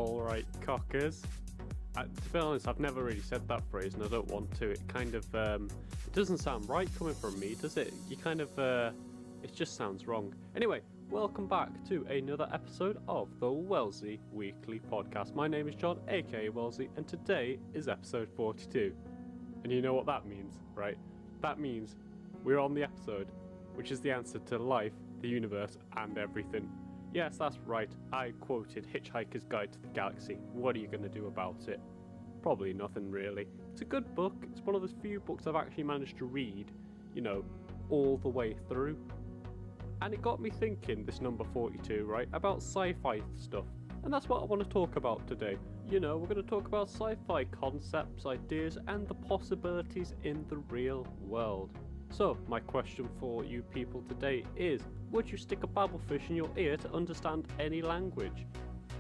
Alright, cockers. To be honest, I've never really said that phrase and I don't want to. It kind of, it doesn't sound right coming from me, does it? You kind of, it just sounds wrong. Anyway, welcome back to another episode of the Wellsy Weekly Podcast. My name is John, aka Wellsy, and today is episode 42. And you know what that means, right? That means we're on the episode, which is the answer to life, the universe, and everything. Yes, that's right, I quoted Hitchhiker's Guide to the Galaxy. What are you going to do about it? Probably nothing, really. It's a good book. It's one of the few books I've actually managed to read, you know, all the way through. And it got me thinking, this number 42, right, about sci-fi stuff. And that's what I want to talk about today. You know, we're going to talk about sci-fi concepts, ideas, and the possibilities in the real world. So, my question for you people today is, would you stick a babblefish in your ear to understand any language?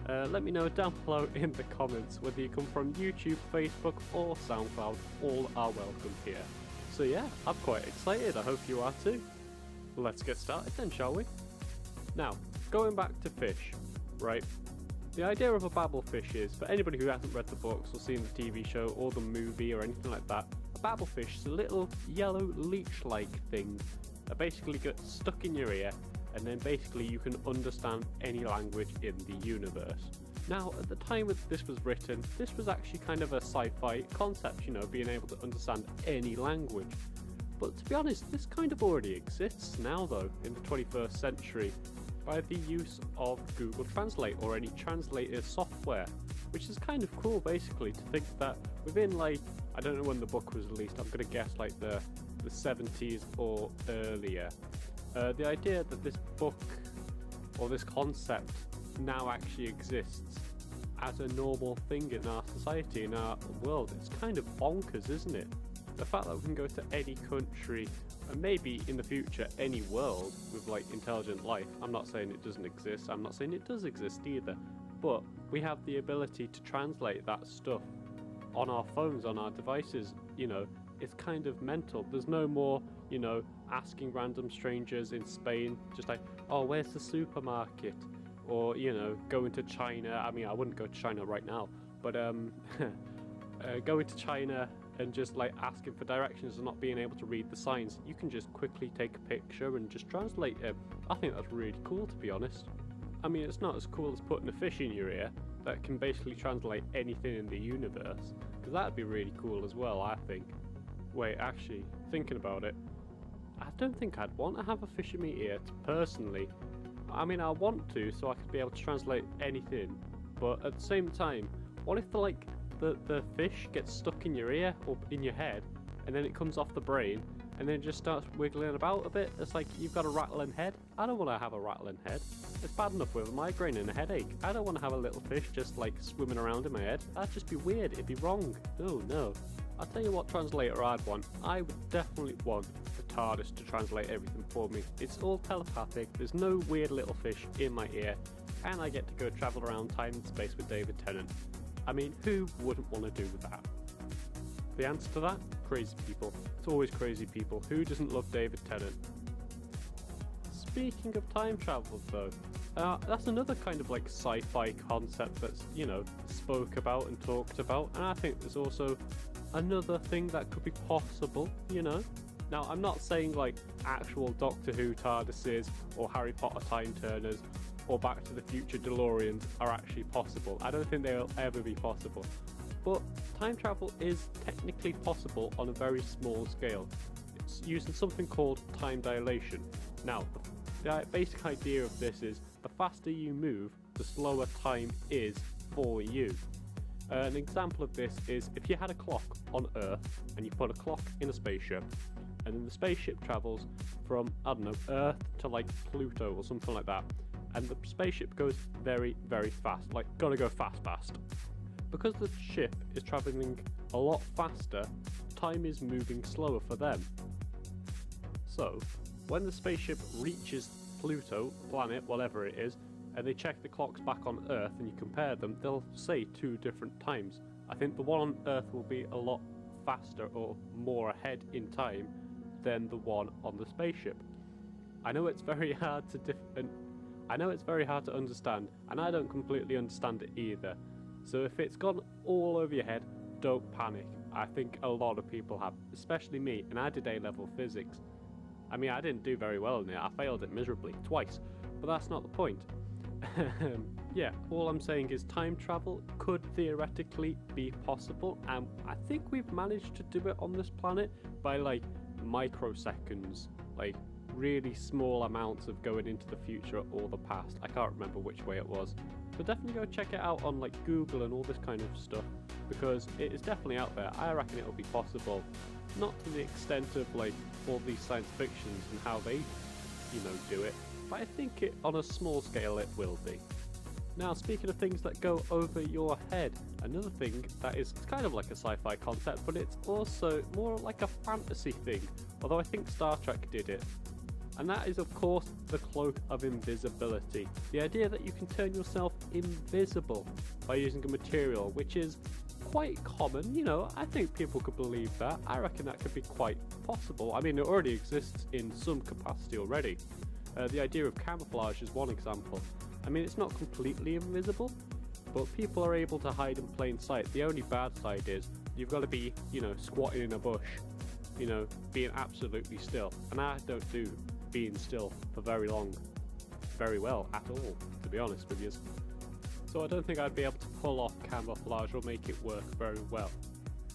Let me know down below in the comments whether you come from YouTube, Facebook, or SoundCloud. All are welcome here. So yeah, I'm quite excited, I hope you are too. Let's get started then, shall we? Now, going back to fish, right? The idea of a babblefish is, for anybody who hasn't read the books or seen the TV show or the movie or anything like that, a babblefish is a little yellow leech-like thing that basically gets stuck in your ear, and then basically you can understand any language in the universe. Now, at the time that this was written, this was actually kind of a sci-fi concept, you know, being able to understand any language. But to be honest, this kind of already exists now though, in the 21st century, by the use of Google Translate or any translator software, which is kind of cool basically to think that within, like, I don't know when the book was released, I'm going to guess like the 70s or earlier, the idea that this book or this concept now actually exists as a normal thing in our society, in our world, it's kind of bonkers, isn't it? The fact that we can go to any country and maybe in the future any world with like intelligent life. I'm not saying it doesn't exist, I'm not saying it does exist either, but we have the ability to translate that stuff on our phones, on our devices. You know, it's kind of mental. There's no more, you know, asking random strangers in Spain just like, oh, where's the supermarket? Or, you know, going to China. I mean, I wouldn't go to China right now, but going to China and just like asking for directions and not being able to read the signs, you can just quickly take a picture and just translate it. I think that's really cool, to be honest. I mean, it's not as cool as putting a fish in your ear that can basically translate anything in the universe, because that'd be really cool as well, I think. Wait, actually, thinking about it, I don't think I'd want to have a fish in my ear, personally. I mean, I want to, so I could be able to translate anything, but at the same time, what if the fish gets stuck in your ear or in your head, and then it comes off the brain, and then it just starts wiggling about a bit? It's like you've got a rattling head. I don't want to have a rattling head. It's bad enough with a migraine and a headache. I don't want to have a little fish just like swimming around in my head. That'd just be weird. It'd be wrong. No. I'll tell you what translator I'd want. I would definitely want the TARDIS to translate everything for me. It's all telepathic. There's no weird little fish in my ear, and I get to go travel around time and space with David Tennant. I mean, who wouldn't want to do that? The answer to that? Crazy people. It's always crazy people. Who doesn't love David Tennant? Speaking of time travel though, that's another kind of like sci-fi concept that's, you know, spoke about and talked about, and I think there's also another thing that could be possible, you know? Now, I'm not saying like actual Doctor Who TARDISes or Harry Potter time turners or Back to the Future DeLoreans are actually possible. I don't think they'll ever be possible. But time travel is technically possible on a very small scale. It's using something called time dilation. Now, the basic idea of this is the faster you move, the slower time is for you. An example of this is if you had a clock on Earth and you put a clock in a spaceship, and then the spaceship travels from, I don't know, Earth to like Pluto or something like that, and the spaceship goes very, very fast, like gotta go fast. Because the ship is travelling a lot faster, time is moving slower for them. So, when the spaceship reaches Pluto, planet, whatever it is, and they check the clocks back on Earth and you compare them, they'll say two different times. I think the one on Earth will be a lot faster or more ahead in time than the one on the spaceship. I know it's very hard to understand, and I don't completely understand it either. So if it's gone all over your head, don't panic. I think a lot of people have, especially me, and I did A-level physics. I mean, I didn't do very well in it. I failed it miserably twice, but that's not the point. Yeah, all I'm saying is time travel could theoretically be possible, and I think we've managed to do it on this planet by like microseconds, like really small amounts of going into the future or the past. I can't remember which way it was, but definitely go check it out on like Google and all this kind of stuff, because it is definitely out there. I reckon it'll be possible, not to the extent of like all these science fictions and how they, do it, but I think it on a small scale it will be. Now, speaking of things that go over your head, another thing that is kind of like a sci-fi concept, but it's also more like a fantasy thing, although I think Star Trek did it. And that is, of course, the Cloak of Invisibility. The idea that you can turn yourself invisible by using a material which is quite common, I think people could believe that. I reckon that could be quite possible. I mean, it already exists in some capacity already. The idea of camouflage is one example. I mean, it's not completely invisible, but people are able to hide in plain sight. The only bad side is you've got to be, squatting in a bush, being absolutely still. And I don't do being still for very well at all, to be honest with you. So I don't think I'd be able to pull off camouflage or make it work very well.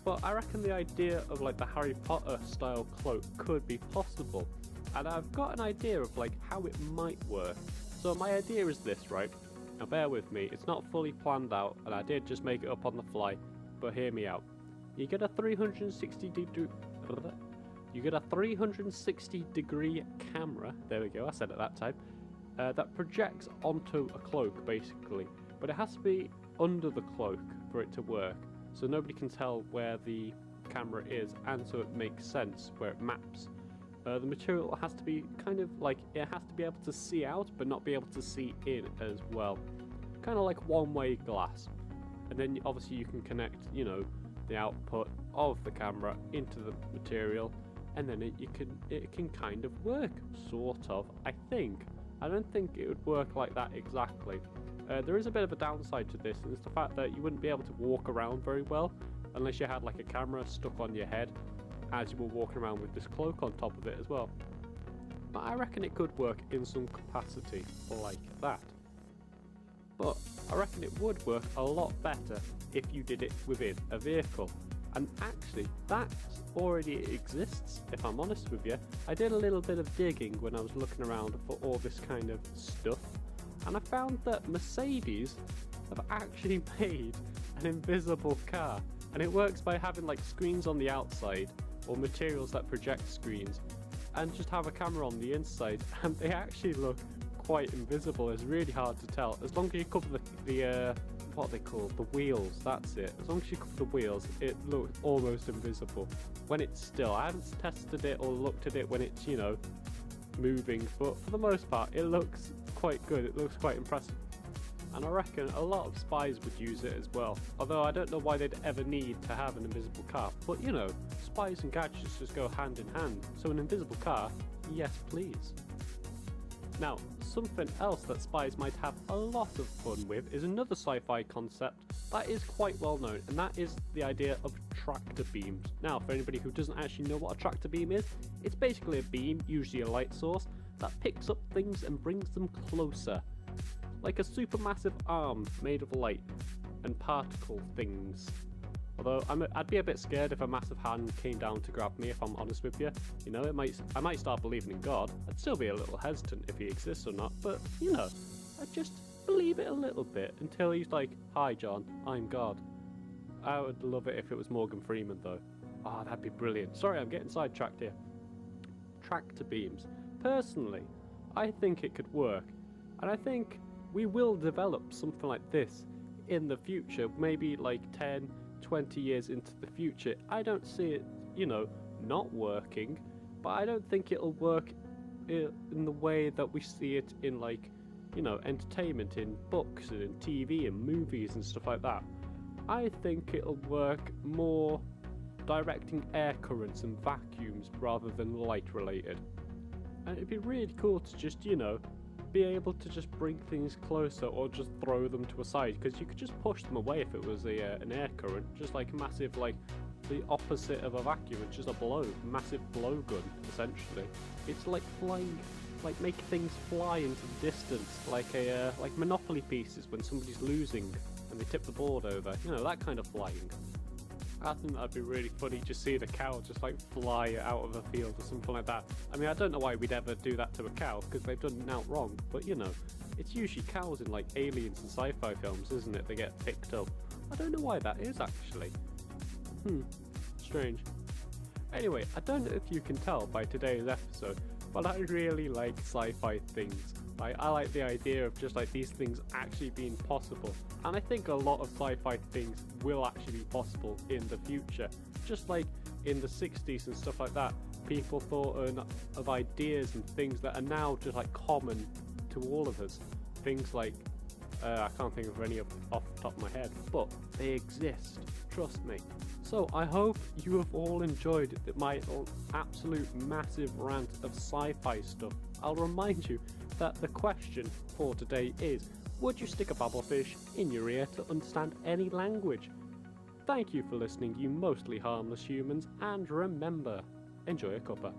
But I reckon the idea of like the Harry Potter style cloak could be possible. And I've got an idea of like how it might work. So my idea is this, right? Now bear with me, it's not fully planned out, and I did just make it up on the fly, but hear me out. You get a 360 degree camera, there we go, I said it that time, that projects onto a cloak basically, but it has to be under the cloak for it to work, so nobody can tell where the camera is, and so it makes sense where it maps. The material has to be kind of like, it has to be able to see out, but not be able to see in as well. Kind of like one-way glass. And then obviously you can connect, the output of the camera into the material, and then it can kind of work, sort of, I think. I don't think it would work like that exactly. There is a bit of a downside to this, and it's the fact that you wouldn't be able to walk around very well unless you had like a camera stuck on your head as you were walking around with this cloak on top of it as well. But I reckon it could work in some capacity like that. But I reckon it would work a lot better if you did it within a vehicle. And actually, that already exists, if I'm honest with you. I did a little bit of digging when I was looking around for all this kind of stuff, and I found that Mercedes have actually made an invisible car. And it works by having like screens on the outside, or materials that project screens, and just have a camera on the inside, and they actually look quite invisible. It's really hard to tell. As long as you cover the what they call the wheels, that's it. As long as you cover the wheels, it looks almost invisible when it's still. I haven't tested it or looked at it when it's, moving, but for the most part, it looks quite good. It looks quite impressive. And I reckon a lot of spies would use it as well. Although I don't know why they'd ever need to have an invisible car. But spies and gadgets just go hand in hand. So an invisible car, yes please. Now, something else that spies might have a lot of fun with is another sci-fi concept that is quite well known, and that is the idea of tractor beams. Now, for anybody who doesn't actually know what a tractor beam is, it's basically a beam, usually a light source, that picks up things and brings them closer. Like a supermassive arm made of light and particle things. Although I'd be a bit scared if a massive hand came down to grab me, if I'm honest with you. I might start believing in God. I'd still be a little hesitant if he exists or not, but I'd just believe it a little bit until he's like, "Hi John, I'm God." I would love it if it was Morgan Freeman though. Oh, that'd be brilliant. Sorry, I'm getting sidetracked here. Tractor beams. Personally, I think it could work, and I think we will develop something like this in the future, maybe like 10, 20 years into the future. I don't see it, not working, but I don't think it'll work in the way that we see it in like, entertainment, in books and in TV and movies and stuff like that. I think it'll work more directing air currents and vacuums rather than light related. And it'd be really cool to just, be able to just bring things closer or just throw them to a side, because you could just push them away if it was an air current, just like a massive, like the opposite of a vacuum. It's just a blow, massive blow gun essentially. It's like flying, like make things fly into the distance, like like Monopoly pieces when somebody's losing and they tip the board over, you know, that kind of flying. I think that'd be really funny, just seeing a cow just like fly out of a field or something like that. I mean, I don't know why we'd ever do that to a cow, because they've done it out wrong, but you know, it's usually cows in like aliens and sci-fi films, isn't it? They get picked up. I don't know why that is actually. Strange. Anyway, I don't know if you can tell by today's episode, but I really like sci-fi things. Like, I like the idea of just like these things actually being possible, and I think a lot of sci-fi things will actually be possible in the future. Just like in the 60s and stuff like that, people thought of ideas and things that are now just like common to all of us. Things like, I can't think of any off the top of my head, but they exist, trust me. So I hope you have all enjoyed my absolute massive rant of sci-fi stuff. I'll remind you that the question for today is, would you stick a babblefish in your ear to understand any language? Thank you for listening, you mostly harmless humans, and remember, enjoy a cuppa.